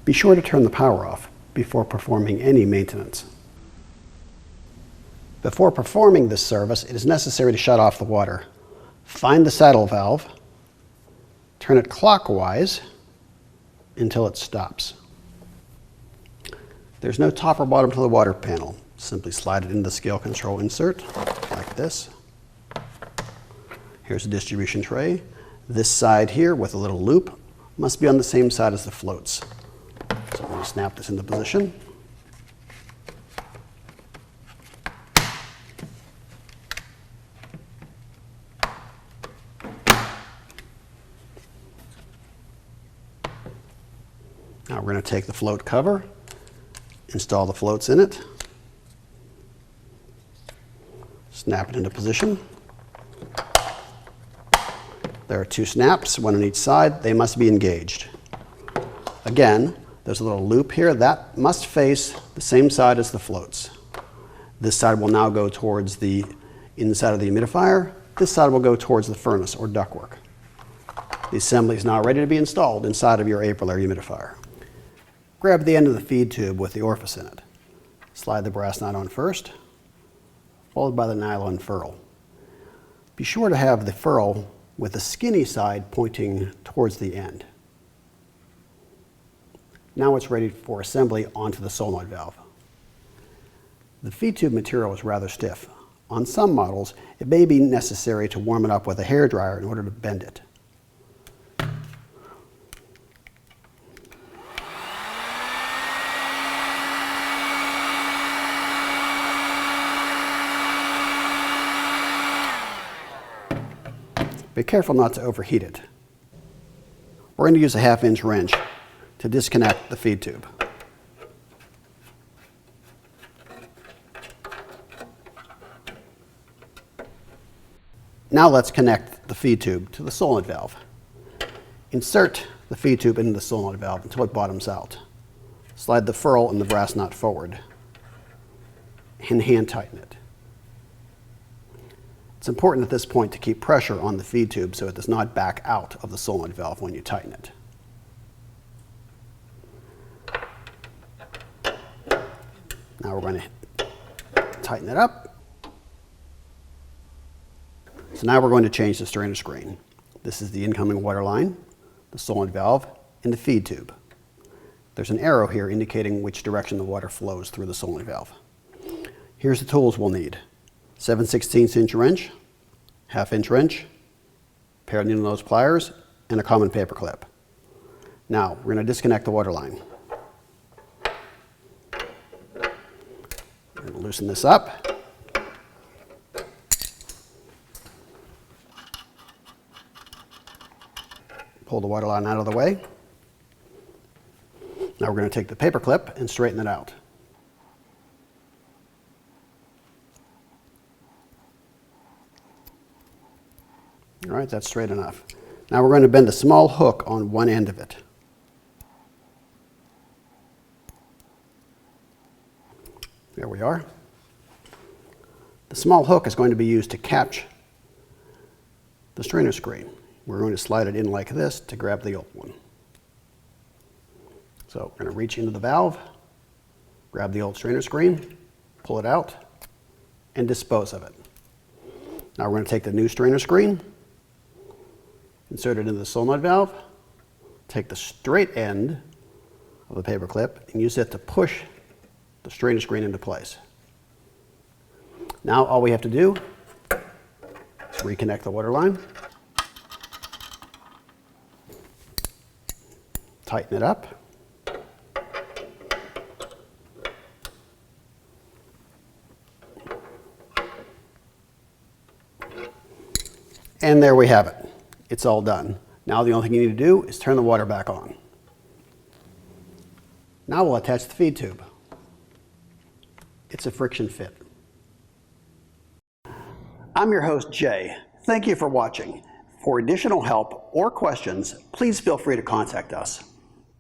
Be sure to turn the power off before performing any maintenance. Before performing this service, it is necessary to shut off the water. Find the saddle valve, turn it clockwise until it stops. There's no top or bottom to the water panel. Simply slide it into the scale control insert like this. Here's a distribution tray. This side here with a little loop must be on the same side as the floats. So I'm going to snap this into position. Now we're going to take the float cover, install the floats in it, snap it into position. There are two snaps, one on each side. They must be engaged. Again, there's a little loop here. That must face the same side as the floats. This side will now go towards the inside of the humidifier. This side will go towards the furnace or ductwork. The assembly is now ready to be installed inside of your AprilAire humidifier. Grab the end of the feed tube with the orifice in it. Slide the brass nut on first, followed by the nylon ferrule. Be sure to have the ferrule with the skinny side pointing towards the end. Now it's ready for assembly onto the solenoid valve. The feed tube material is rather stiff. On some models, it may be necessary to warm it up with a hairdryer in order to bend it. Be careful not to overheat it. We're going to use a 1/2-inch wrench to disconnect the feed tube. Now let's connect the feed tube to the solenoid valve. Insert the feed tube into the solenoid valve until it bottoms out. Slide the ferrule and the brass nut forward and hand tighten it. It's important at this point to keep pressure on the feed tube so it does not back out of the solenoid valve when you tighten it. Now we're going to tighten it up. So now we're going to change the strainer screen. This is the incoming water line, the solenoid valve, and the feed tube. There's an arrow here indicating which direction the water flows through the solenoid valve. Here's the tools we'll need. 7/16" wrench, 1/2-inch wrench, pair of needle nose pliers, and a common paper clip. Now we're going to disconnect the water line. We're going to loosen this up. Pull the water line out of the way. Now we're going to take the paper clip and straighten it out. All right, that's straight enough. Now we're going to bend a small hook on one end of it. There we are. The small hook is going to be used to catch the strainer screen. We're going to slide it in like this to grab the old one. So we're going to reach into the valve, grab the old strainer screen, pull it out, and dispose of it. Now we're going to take the new strainer screen, insert it into the solenoid valve, take the straight end of the paper clip and use it to push the strainer screen into place. Now all we have to do is reconnect the water line, tighten it up, and there we have it. It's all done. Now the only thing you need to do is turn the water back on. Now we'll attach the feed tube. It's a friction fit. I'm your host, Jay. Thank you for watching. For additional help or questions, please feel free to contact us.